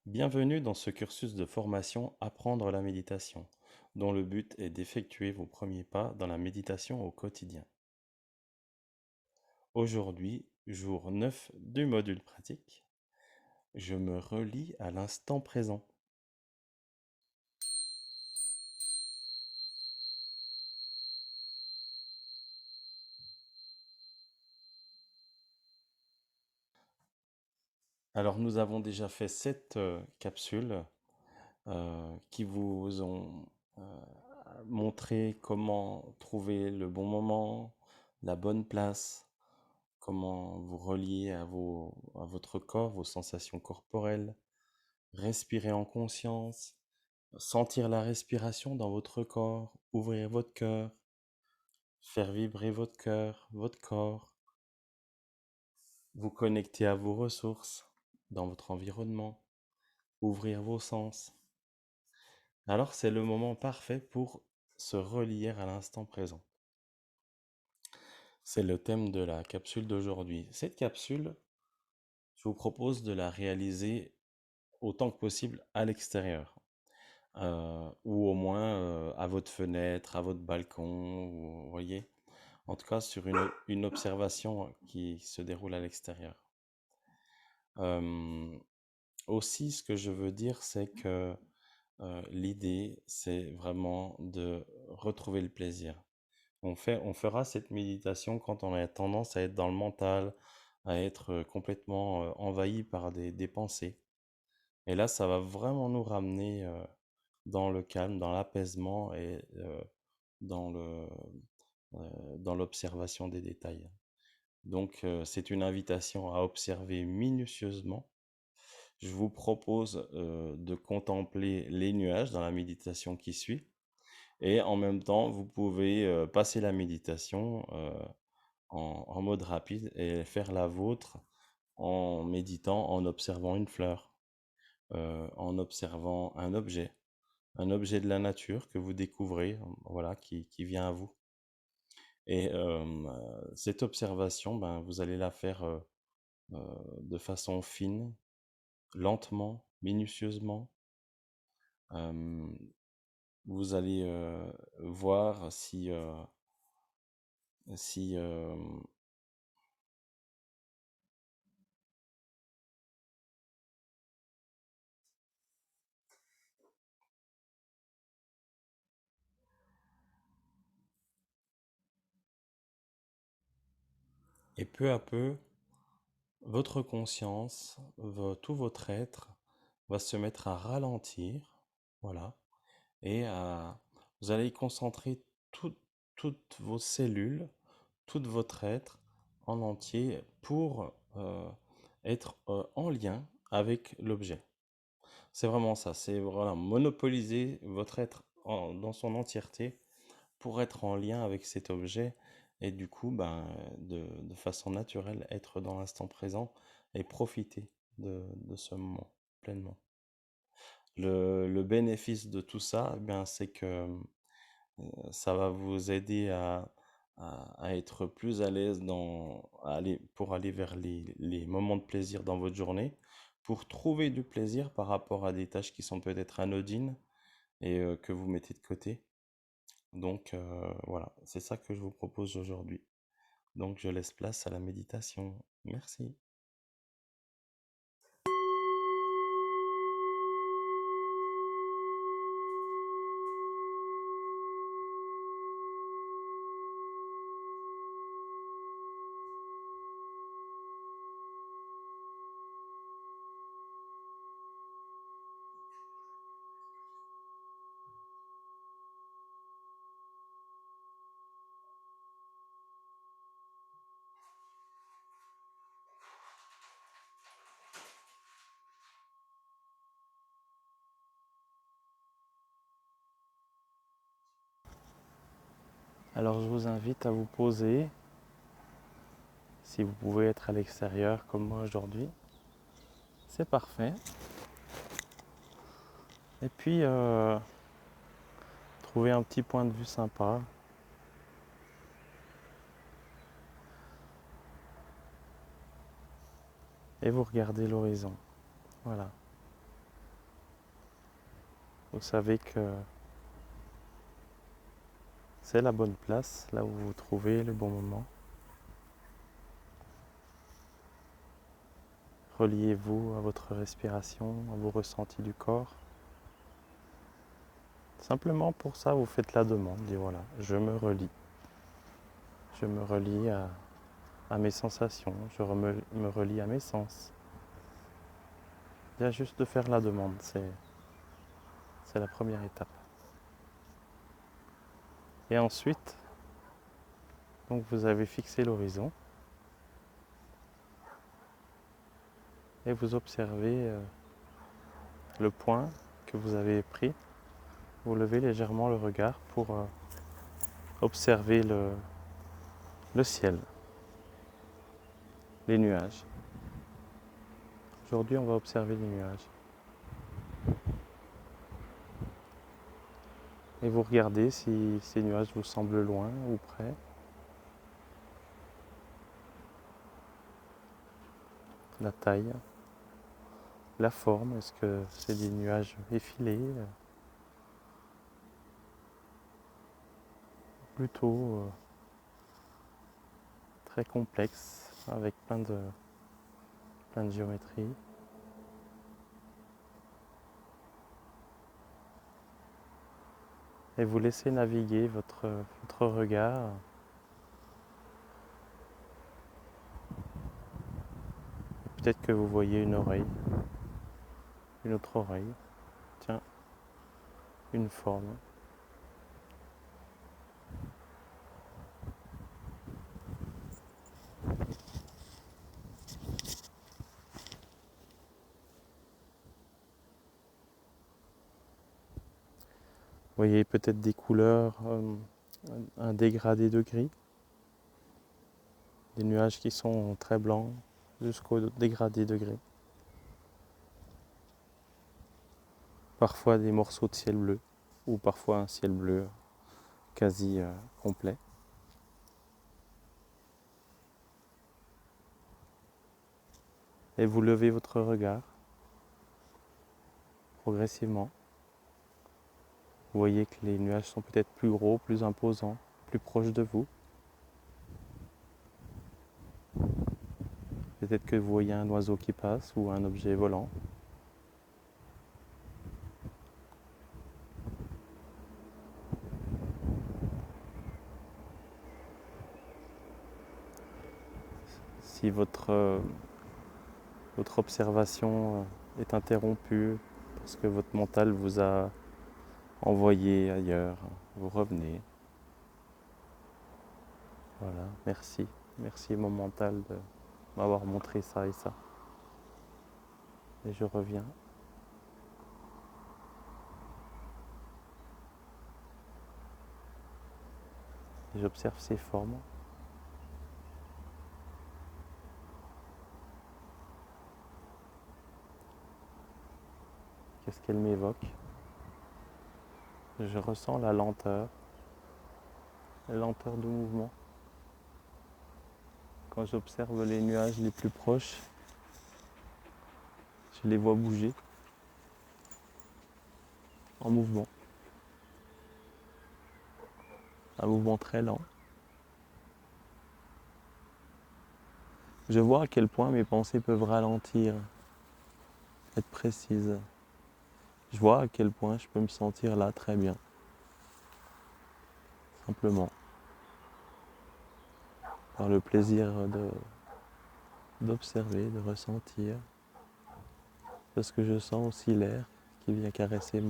Bienvenue dans ce cursus de formation Apprendre la méditation, dont le but est d'effectuer vos premiers pas dans la méditation au quotidien. Aujourd'hui, jour 9 du module pratique, je me relie à l'instant présent. Alors nous avons déjà fait 7 capsules qui vous ont euh, montré comment trouver le bon moment, la bonne place, comment vous relier à votre corps, vos sensations corporelles, respirer en conscience, sentir la respiration dans votre corps, ouvrir votre cœur, faire vibrer votre cœur, votre corps, vous connecter à vos ressources dans votre environnement, ouvrir vos sens. Alors c'est le moment parfait pour se relier à l'instant présent. C'est le thème de la capsule d'aujourd'hui. Cette capsule, je vous propose de la réaliser autant que possible à l'extérieur. Ou au moins à votre fenêtre, à votre balcon, vous voyez. En tout cas, sur une observation qui se déroule à l'extérieur. Euh, Aussi, ce que je veux dire, c'est que l'idée, c'est vraiment de retrouver le plaisir. On fera cette méditation quand on a tendance à être dans le mental, à être complètement envahi par des pensées. Et là, ça va vraiment nous ramener dans le calme, dans l'apaisement et dans dans l'observation des détails. Donc, c'est une invitation à observer minutieusement. Je vous propose de contempler les nuages dans la méditation qui suit. Et en même temps, vous pouvez passer la méditation en mode rapide et faire la vôtre en méditant, en observant une fleur, en observant un objet de la nature que vous découvrez, voilà, qui vient à vous. Et cette observation, ben, vous allez la faire euh, de façon fine, lentement, minutieusement. Euh, Vous allez voir si et peu à peu, votre conscience, tout votre être va se mettre à ralentir, voilà, et vous allez y concentrer toutes vos cellules, tout votre être en entier pour être en lien avec l'objet. C'est vraiment ça, c'est voilà, monopoliser votre être dans son entièreté pour être en lien avec cet objet et du coup, ben, de façon naturelle, être dans l'instant présent et profiter de ce moment pleinement. Le bénéfice de tout ça, eh bien, c'est que ça va vous aider à être plus à l'aise pour aller vers les moments de plaisir dans votre journée, pour trouver du plaisir par rapport à des tâches qui sont peut-être anodines et que vous mettez de côté. Donc voilà, c'est ça que je vous propose aujourd'hui. Donc je laisse place à la méditation. Merci. Alors je vous invite à vous poser, si vous pouvez être à l'extérieur comme moi aujourd'hui. C'est parfait. Et puis trouver un petit point de vue sympa. Et vous regardez l'horizon. Voilà. vous savez que c'est la bonne place, là où vous vous trouvez, le bon moment. Reliez-vous à votre respiration, à vos ressentis du corps. Simplement pour ça, vous faites la demande, dites voilà, je me relie. Je me relie à mes sensations, me relie à mes sens. Il y a juste de faire la demande, c'est la première étape. Et ensuite, donc vous avez fixé l'horizon et vous observez le point que vous avez pris. Vous levez légèrement le regard pour observer le ciel, les nuages. Aujourd'hui, on va observer les nuages. Et vous regardez si ces nuages vous semblent loin ou près. La taille, la forme, est-ce que c'est des nuages effilés, plutôt très complexes, avec plein de géométrie. Et vous laissez naviguer votre regard. Peut-être que vous voyez une oreille, une autre oreille, tiens, une forme. Vous voyez peut-être des couleurs, un dégradé de gris, des nuages qui sont très blancs jusqu'au dégradé de gris. Parfois des morceaux de ciel bleu, ou parfois un ciel bleu quasi complet. Et vous levez votre regard progressivement. Vous voyez que les nuages sont peut-être plus gros, plus imposants, plus proches de vous. Peut-être que vous voyez un oiseau qui passe ou un objet volant. Si votre observation est interrompue parce que votre mental vous a envoyé ailleurs, vous revenez. Voilà, merci. Merci mon mental de m'avoir montré ça et ça. Et je reviens. Et j'observe ces formes. Qu'est-ce qu'elles m'évoquent? Je ressens la lenteur de mouvement. Quand j'observe les nuages les plus proches, je les vois bouger en mouvement. Un mouvement très lent. Je vois à quel point mes pensées peuvent ralentir, être précises. Je vois à quel point je peux me sentir là très bien. Simplement. Par le plaisir d'observer, de ressentir. Parce que je sens aussi l'air qui vient caresser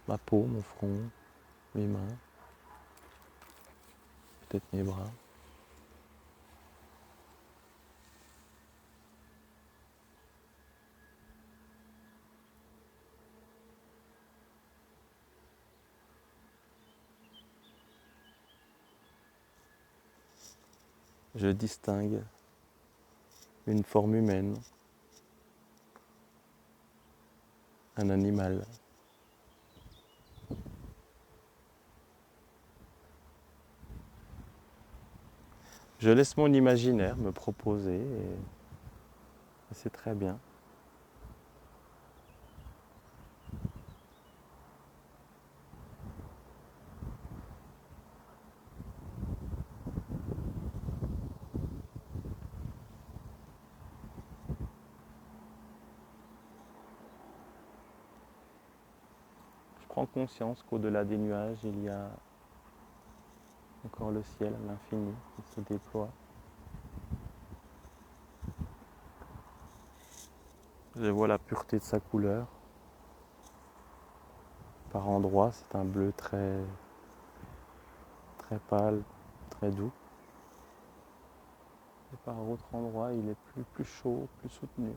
ma peau, mon front, mes mains, peut-être mes bras. Je distingue une forme humaine, un animal. Je laisse mon imaginaire me proposer et c'est très bien. prends conscience qu'au-delà des nuages, il y a encore le ciel à l'infini qui se déploie. Je vois la pureté de sa couleur. Par endroits, c'est un bleu très, très pâle, très doux. Et par autres endroits, il est plus chaud, plus soutenu.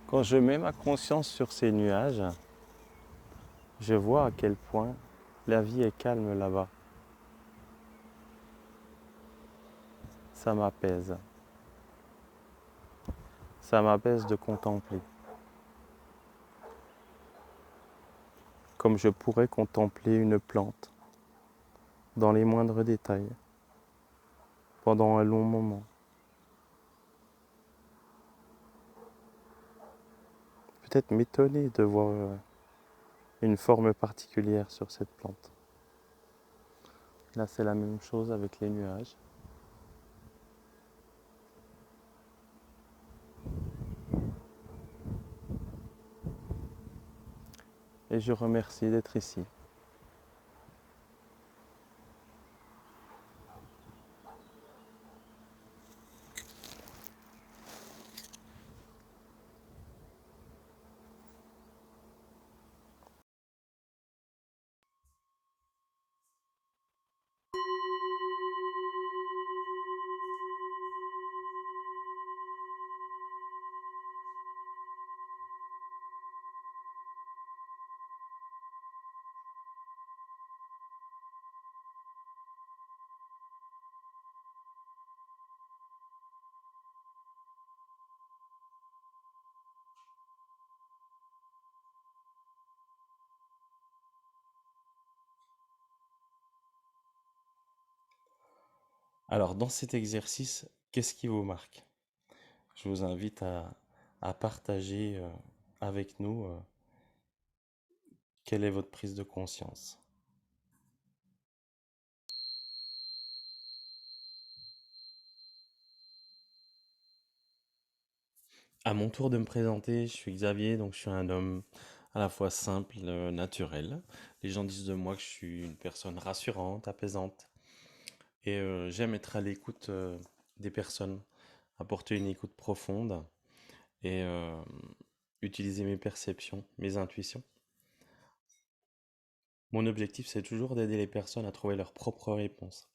Quand je mets ma conscience sur ces nuages, je vois à quel point la vie est calme là-bas. Ça m'apaise. Ça m'apaise de contempler. Comme je pourrais contempler une plante dans les moindres détails pendant un long moment. Peut-être m'étonner de voir une forme particulière sur cette plante. Là, c'est la même chose avec les nuages. Et je remercie d'être ici. Alors, dans cet exercice, qu'est-ce qui vous marque? Je vous invite à partager avec nous quelle est votre prise de conscience. À mon tour de me présenter, je suis Xavier, donc je suis un homme à la fois simple, naturel. Les gens disent de moi que je suis une personne rassurante, apaisante. Et j'aime être à l'écoute des personnes, apporter une écoute profonde et utiliser mes perceptions, mes intuitions. Mon objectif, c'est toujours d'aider les personnes à trouver leurs propres réponses,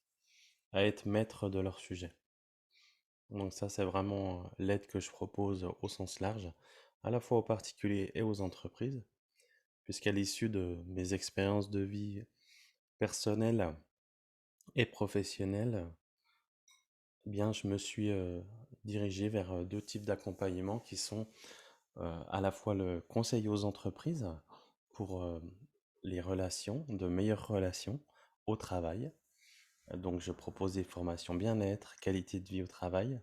à être maître de leur sujet. Donc ça, c'est vraiment l'aide que je propose au sens large, à la fois aux particuliers et aux entreprises, puisqu'à l'issue de mes expériences de vie personnelles et professionnelles, eh bien, je me suis dirigé vers deux types d'accompagnement qui sont à la fois le conseil aux entreprises pour les relations, de meilleures relations au travail. Donc, je propose des formations bien-être, qualité de vie au travail,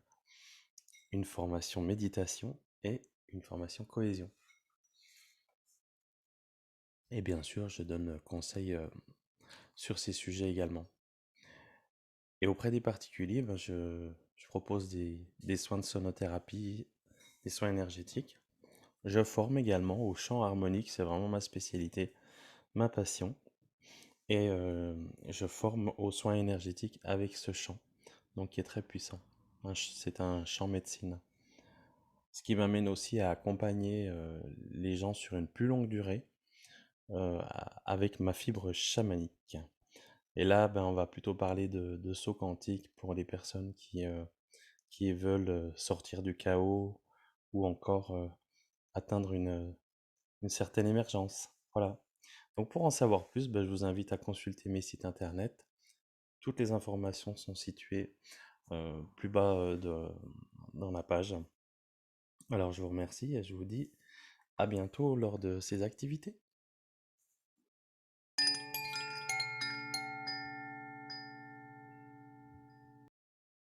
une formation méditation et une formation cohésion. Et bien sûr, je donne conseil sur ces sujets également. Et auprès des particuliers, ben, je propose des soins de sonothérapie, des soins énergétiques. Je forme également au chant harmonique, c'est vraiment ma spécialité, ma passion. Et je forme aux soins énergétiques avec ce chant, donc qui est très puissant. C'est un chant médecine. Ce qui m'amène aussi à accompagner les gens sur une plus longue durée avec ma fibre chamanique. Et là, ben, on va plutôt parler de saut quantique pour les personnes qui veulent sortir du chaos ou encore atteindre une certaine émergence. Voilà. Donc pour en savoir plus, ben, je vous invite à consulter mes sites internet. Toutes les informations sont situées plus bas dans la page. Alors je vous remercie et je vous dis à bientôt lors de ces activités.